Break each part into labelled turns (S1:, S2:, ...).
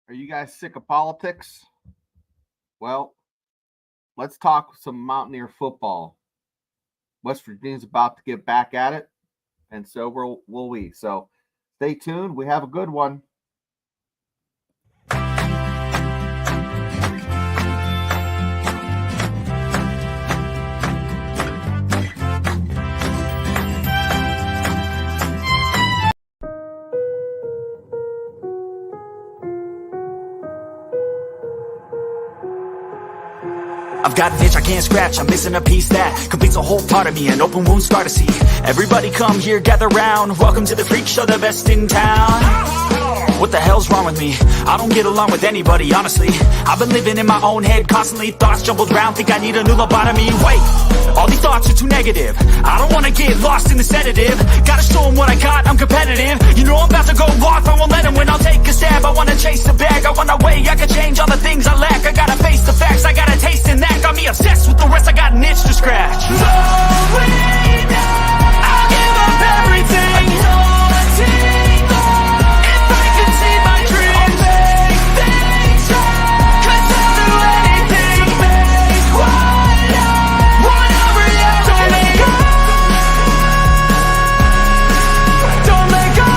S1: Are you guys sick of politics? Well, let's talk some Mountaineer football. West Virginia's about to get back at it, and so will we. So stay tuned. We have a good one.
S2: I've got an itch I can't scratch, I'm missing a piece that completes a whole part of me, an open wound scar to see. Everybody come here, gather round, welcome to the freak show, the best in town. What the hell's wrong with me? I don't get along with anybody, honestly. I've been living in my own head constantly, thoughts jumbled round, think I need a new lobotomy. Wait, all these thoughts are too negative, I don't wanna get lost in the sedative. Gotta show them what I got, I'm competitive. You know I'm about to go off, I won't let them win, I'll take a stab. I wanna chase the bag, I wanna weigh, I can change all the things I lack. I gotta face the facts, I got a taste in that. Got me obsessed with the rest, I got an itch to scratch. I'll give up everything. If I could see my dreams, I'll make things right. 'Cause I'll do anything to make what I want a reality. Don't let go.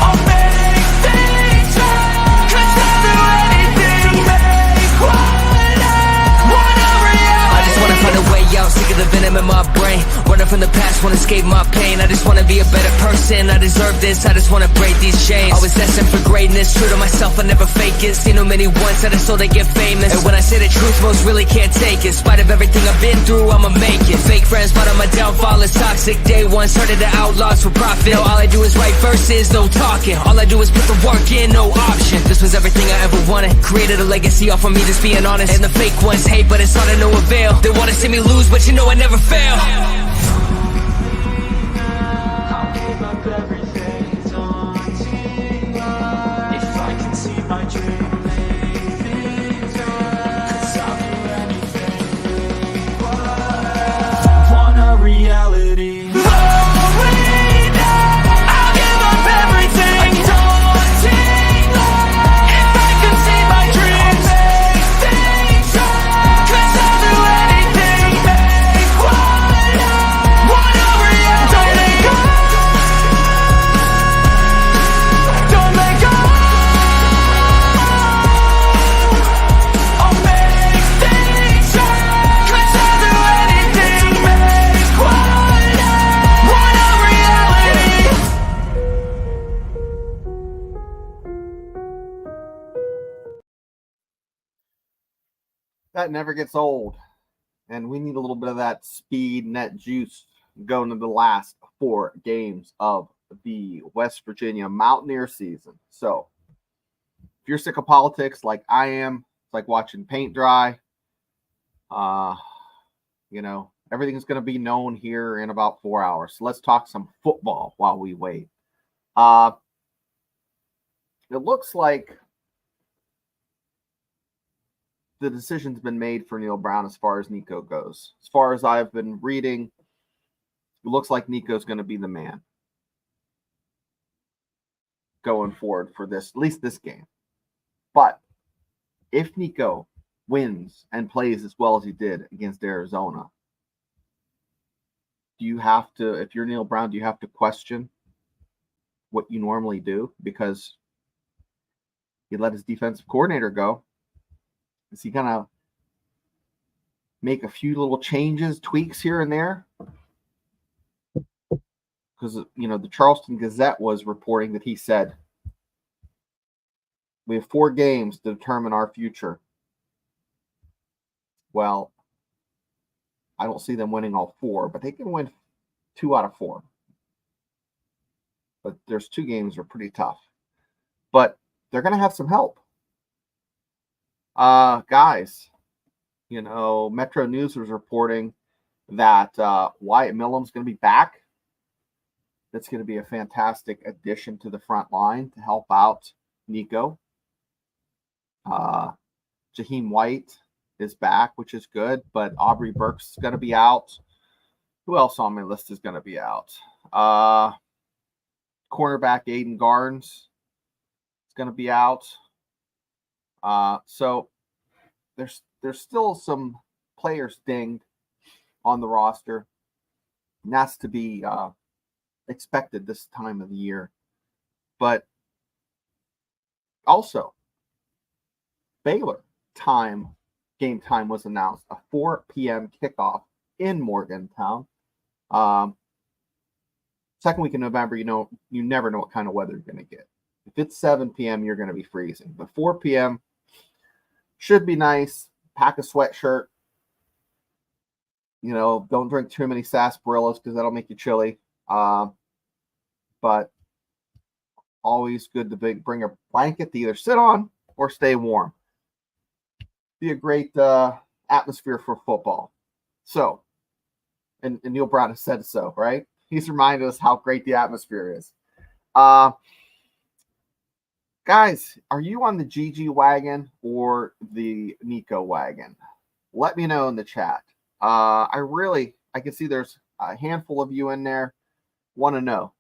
S2: I'll make things right. 'Cause I'll do anything to make what I want a reality.
S3: I just wanna find a way out, sick of the venom in my brain. Running from the past, wanna escape my pain. I just wanna be a better person, I deserve this. I just wanna break these chains. I was destined for greatness, true to myself, I never fake it. Seen too many once, I just so they get famous. And when I say the truth, most really can't take it. In spite of everything I've been through, I'ma make it. Fake friends, but on my downfall is toxic. Day one, started the outlaws for profit. Now all I do is write verses, no talking. All I do is put the work in, no option. This was everything I ever wanted. Created a legacy off of me, just being honest. And the fake ones hate, but it's all to no avail. They wanna see me lose, but you know I never fail.
S2: I'll give up everything, daunting. If I can see my dream, make things right. 'Cause I'll do anything to make what I want a reality. I'll give up everything, daunting. If I can see my dreams, make things right. 'Cause I'll do anything to make what I want a reality. Don't let go. Don't let go. I'll make things right. 'Cause I'll do anything to make what I want a reality.
S1: That never gets old. And we need a little bit of that speed and that juice going into the last 4 games of the West Virginia Mountaineer season. So if you're sick of politics like I am, it's like watching paint dry. Everything's going to be known here in about 4 hours. So let's talk some football while we wait. It looks like the decision's been made for Neil Brown as far as Nico goes. As far as I've been reading, it looks like Nico's going to be the man going forward for this, at least this game. But if Nico wins and plays as well as he did against Arizona, do you have to, if you're Neil Brown, do you have to question what you normally do? Because he let his defensive coordinator go. Is he going to make a few little changes, tweaks here and there? Because, the Charleston Gazette was reporting that he said, we have 4 games to determine our future. Well, I don't see them winning all 4, but they can win 2 out of 4. But there's 2 games that are pretty tough. But they're going to have some help. Guys, Metro News was reporting that Wyatt Millam's going to be back. That's going to be a fantastic addition to the front line to help out Nico. Jaheim White is back, which is good, but Aubrey Burks is going to be out. Who else on my list is going to be out? Cornerback Aiden Garnes is going to be out. So there's still some players dinged on the roster. And that's to be expected this time of the year. But also, Baylor game time was announced, a 4 p.m. kickoff in Morgantown. Second week in November, you never know what kind of weather you're going to get. If it's 7 p.m., you're going to be freezing. But 4 p.m. should be nice. Pack a sweatshirt. Don't drink too many sarsaparillas because that'll make you chilly. But always good to bring a blanket to either sit on or stay warm. Be a great atmosphere for football. So, and Neil Brown has said so, right? He's reminded us how great the atmosphere is. Guys, are you on the GG wagon or the Nico wagon? Let me know in the chat. I can see there's a handful of you in there. Want to know.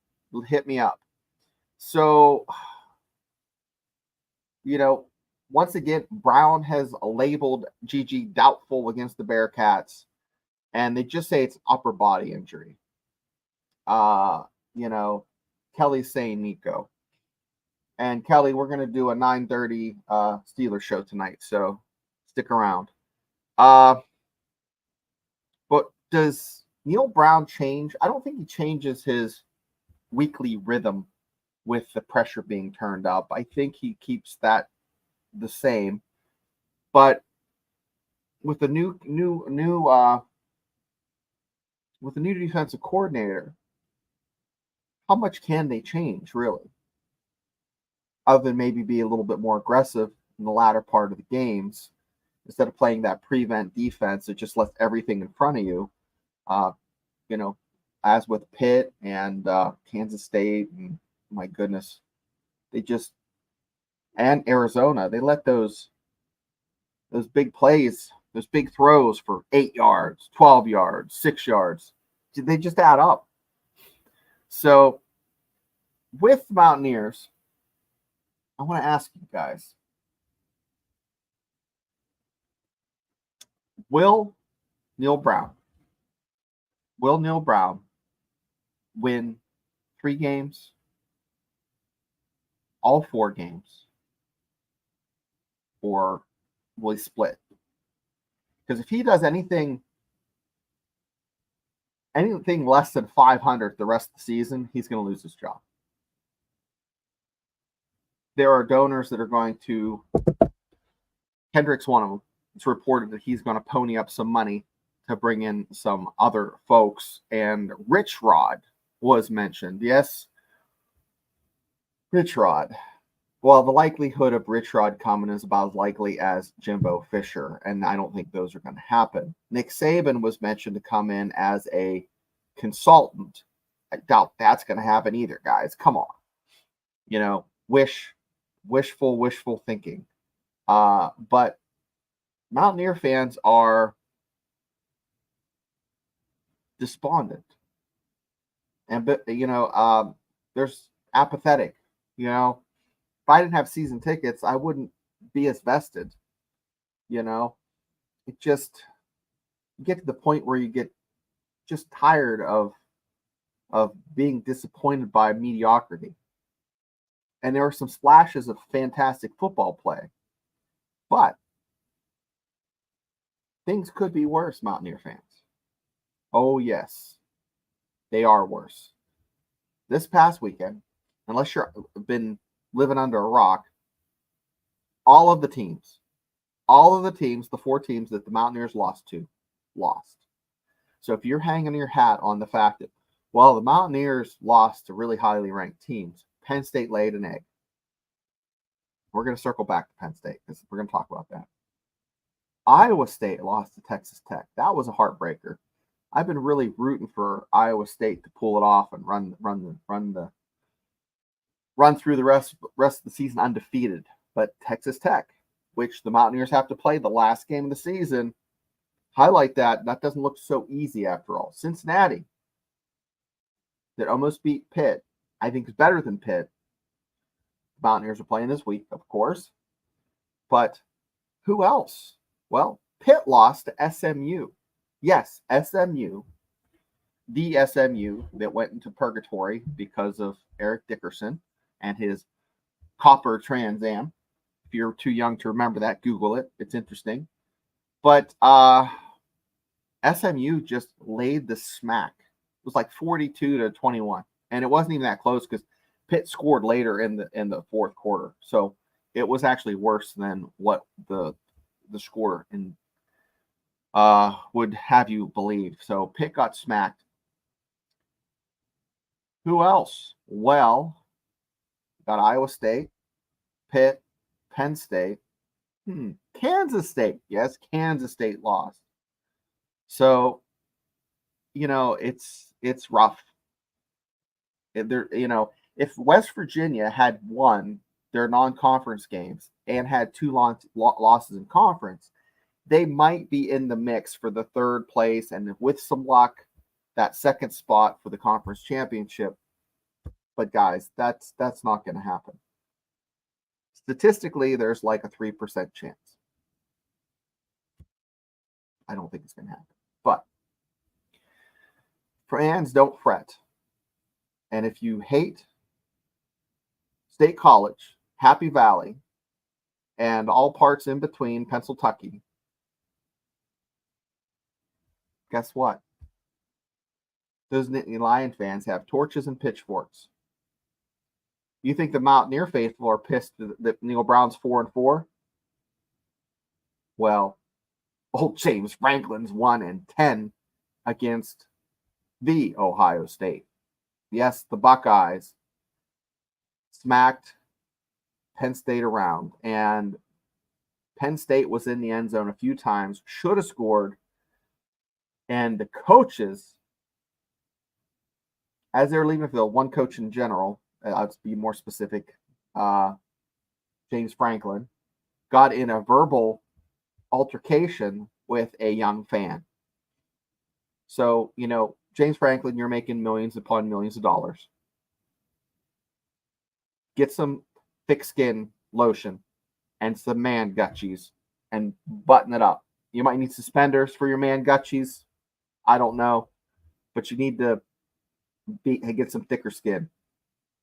S1: Hit me up. So, once again, Brown has labeled GG doubtful against the Bearcats, and they just say it's upper body injury. Kelly's saying Nico. And Kelly, we're going to do a 9:30 Steelers show tonight, so stick around. But does Neil Brown change? I don't think he changes his weekly rhythm with the pressure being turned up. I think he keeps that the same. But with the new defensive coordinator, how much can they change, really? Other than maybe be a little bit more aggressive in the latter part of the games, instead of playing that prevent defense that just lets everything in front of you. As with Pitt and Kansas State, and my goodness, and Arizona, they let those big plays, those big throws for 8 yards, 12 yards, 6 yards, they just add up. So with Mountaineers, I want to ask you guys, will Neil Brown win 3 games, all 4 games, or will he split? Because if he does anything less than 500 the rest of the season, he's going to lose his job. There are donors that are going to, Kendrick's one of them. It's reported that he's going to pony up some money to bring in some other folks. And Rich Rod was mentioned. Yes, Rich Rod. Well, the likelihood of Rich Rod coming is about as likely as Jimbo Fisher, and I don't think those are going to happen. Nick Saban was mentioned to come in as a consultant. I doubt that's going to happen either, guys. Come on. Wishful thinking. But Mountaineer fans are despondent. And, there's apathetic. If I didn't have season tickets, I wouldn't be as vested. It just, you get to the point where you get just tired of being disappointed by mediocrity. And there were some splashes of fantastic football play. But things could be worse, Mountaineer fans. Oh, yes. They are worse. This past weekend, unless you've been living under a rock, all of the teams, the 4 teams that the Mountaineers lost. So if you're hanging your hat on the fact that, well, the Mountaineers lost to really highly ranked teams, Penn State laid an egg. We're going to circle back to Penn State because we're going to talk about that. Iowa State lost to Texas Tech. That was a heartbreaker. I've been really rooting for Iowa State to pull it off and run through the rest of the season undefeated. But Texas Tech, which the Mountaineers have to play the last game of the season, highlight that doesn't look so easy after all. Cincinnati, that almost beat Pitt, I think is better than Pitt. The Mountaineers are playing this week, of course. But who else? Well, Pitt lost to SMU. Yes, SMU. The SMU that went into purgatory because of Eric Dickerson and his copper Trans Am. If you're too young to remember that, Google it. It's interesting. But SMU just laid the smack. It was like 42-21. And it wasn't even that close because Pitt scored later in the fourth quarter. So it was actually worse than what the score would have you believe. So Pitt got smacked. Who else? Well, got Iowa State, Pitt, Penn State, Kansas State. Yes, Kansas State lost. So, it's rough. If West Virginia had won their non-conference games and had 2 losses in conference, they might be in the mix for the third place, and with some luck, that second spot for the conference championship. But guys, that's not going to happen. Statistically, there's like a 3% chance. I don't think it's going to happen. But fans, don't fret. And if you hate State College, Happy Valley, and all parts in between Pennsylvania, guess what? Those Nittany Lion fans have torches and pitchforks. You think the Mountaineer faithful are pissed that Neil Brown's 4-4? Well, old James Franklin's 1-10 against the Ohio State. Yes, the Buckeyes smacked Penn State around, and Penn State was in the end zone a few times, should have scored, and the coaches, as they're leaving the field, one coach in general, I'll be more specific, James Franklin, got in a verbal altercation with a young fan. So, James Franklin, you're making millions upon millions of dollars. Get some thick skin lotion and some man gutchies and button it up. You might need suspenders for your man gutchies. I don't know. But you need to get some thicker skin.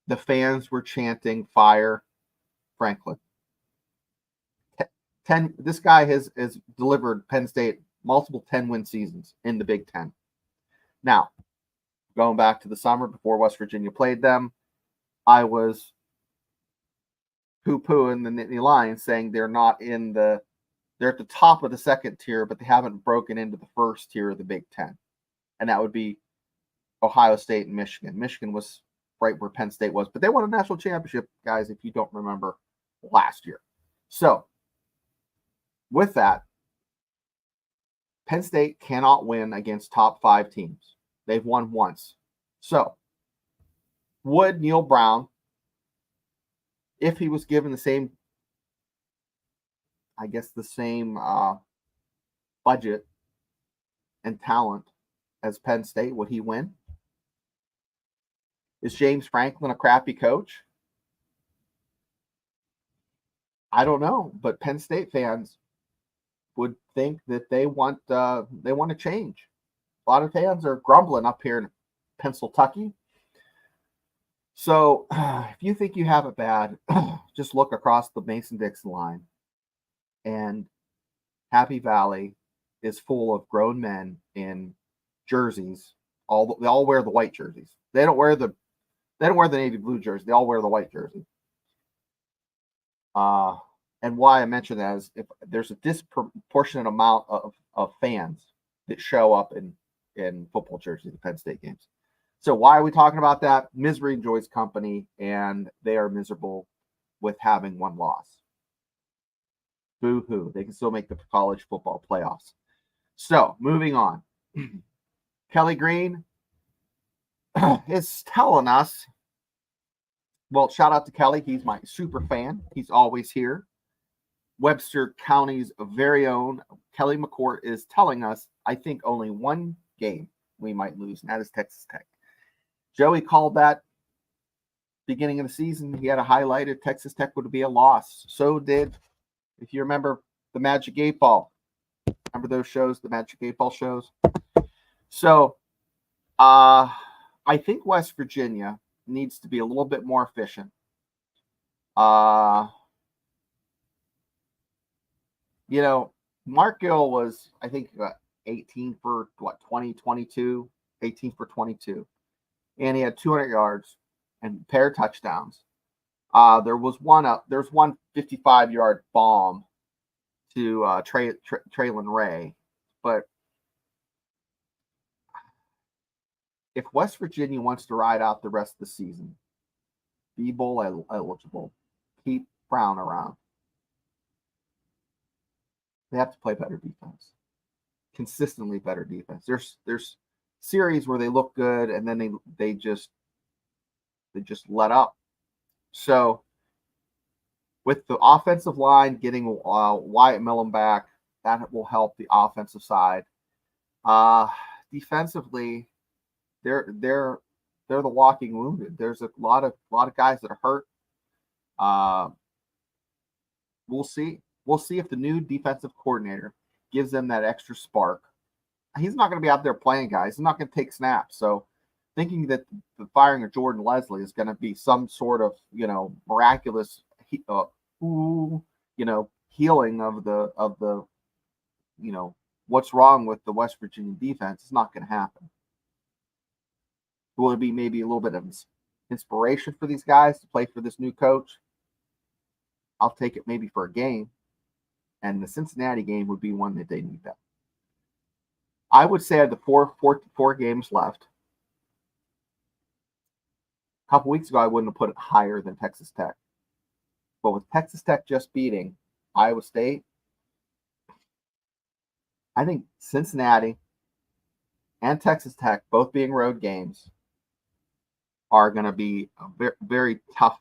S1: The fans were chanting fire Franklin. This guy has delivered Penn State multiple 10-win seasons in the Big Ten. Now, going back to the summer before West Virginia played them, I was poo-pooing the Nittany Lions, saying they're at the top of the second tier, but they haven't broken into the first tier of the Big Ten. And that would be Ohio State and Michigan. Michigan was right where Penn State was, but they won a national championship, guys, if you don't remember, last year. So, with that, Penn State cannot win against top 5 teams. They've won once. So, would Neil Brown, if he was given the same budget and talent as Penn State, would he win? Is James Franklin a crappy coach? I don't know, but Penn State fans would think that they want to change. A lot of fans are grumbling up here in Pennsylvania. So if you think you have it bad, just look across the Mason-Dixon line, and Happy Valley is full of grown men in jerseys. They all wear the white jerseys. They don't wear the navy blue jersey. They all wear the white jersey. And why I mention that is if there's a disproportionate amount of fans that show up in football jerseys at Penn State games. So why are we talking about that? Misery enjoys company, and they are miserable with having one loss. Boo-hoo. They can still make the college football playoffs. So, moving on. Kelly Green is telling us, well, shout out to Kelly. He's my super fan. He's always here. Webster County's very own Kelly McCourt is telling us, I think only one game we might lose, and that is Texas Tech. Joey called that beginning of the season, he had a highlighted Texas Tech would be a loss. So did, if you remember, the Magic 8 Ball. Remember those shows, the Magic 8 Ball shows? So I think West Virginia needs to be a little bit more efficient. You know, Mark Gill was, I think, 18 for 22, 18 for 22. And he had 200 yards and a pair of touchdowns. There's one 55-yard bomb to Traylon Ray. But if West Virginia wants to ride out the rest of the season, be bowl eligible, keep Brown around, they have to play better defense, consistently better defense. There's series where they look good and then they just let up. So with the offensive line getting Wyatt Millen back, that will help the offensive side. Defensively, they're the walking wounded. There's a lot of guys that are hurt. We'll see. We'll see if the new defensive coordinator gives them that extra spark. He's not going to be out there playing guys. He's not going to take snaps. So thinking that the firing of Jordan Leslie is going to be some sort of, miraculous, healing of the, what's wrong with the West Virginia defense is not going to happen. Will it be maybe a little bit of inspiration for these guys to play for this new coach? I'll take it maybe for a game. And the Cincinnati game would be one that they need that. I would say I had the four games left. A couple weeks ago, I wouldn't have put it higher than Texas Tech. But with Texas Tech just beating Iowa State, I think Cincinnati and Texas Tech, both being road games, are going to be a very, very tough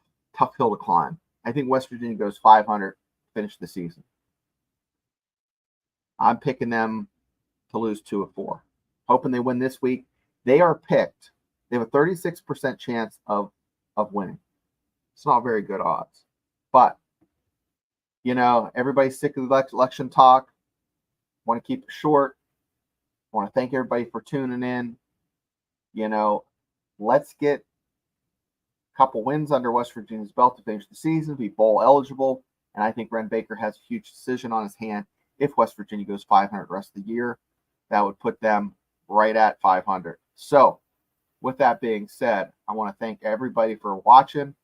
S1: hill to climb. I think West Virginia goes 500 to finish the season. I'm picking them to lose 2 of 4. Hoping they win this week. They are picked. They have a 36% chance of winning. It's not very good odds. But, everybody's sick of the election talk. Want to keep it short. Want to thank everybody for tuning in. Let's get a couple wins under West Virginia's belt to finish the season, be bowl eligible. And I think Ren Baker has a huge decision on his hand. If West Virginia goes 500 the rest of the year, that would put them right at 500. So, with that being said, I want to thank everybody for watching,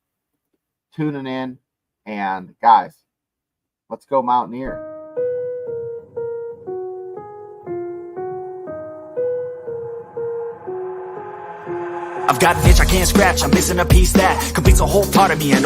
S1: tuning in, and guys, let's go Mountaineers.
S2: I've got an itch I can't scratch, I'm missing a piece that completes a whole part of me and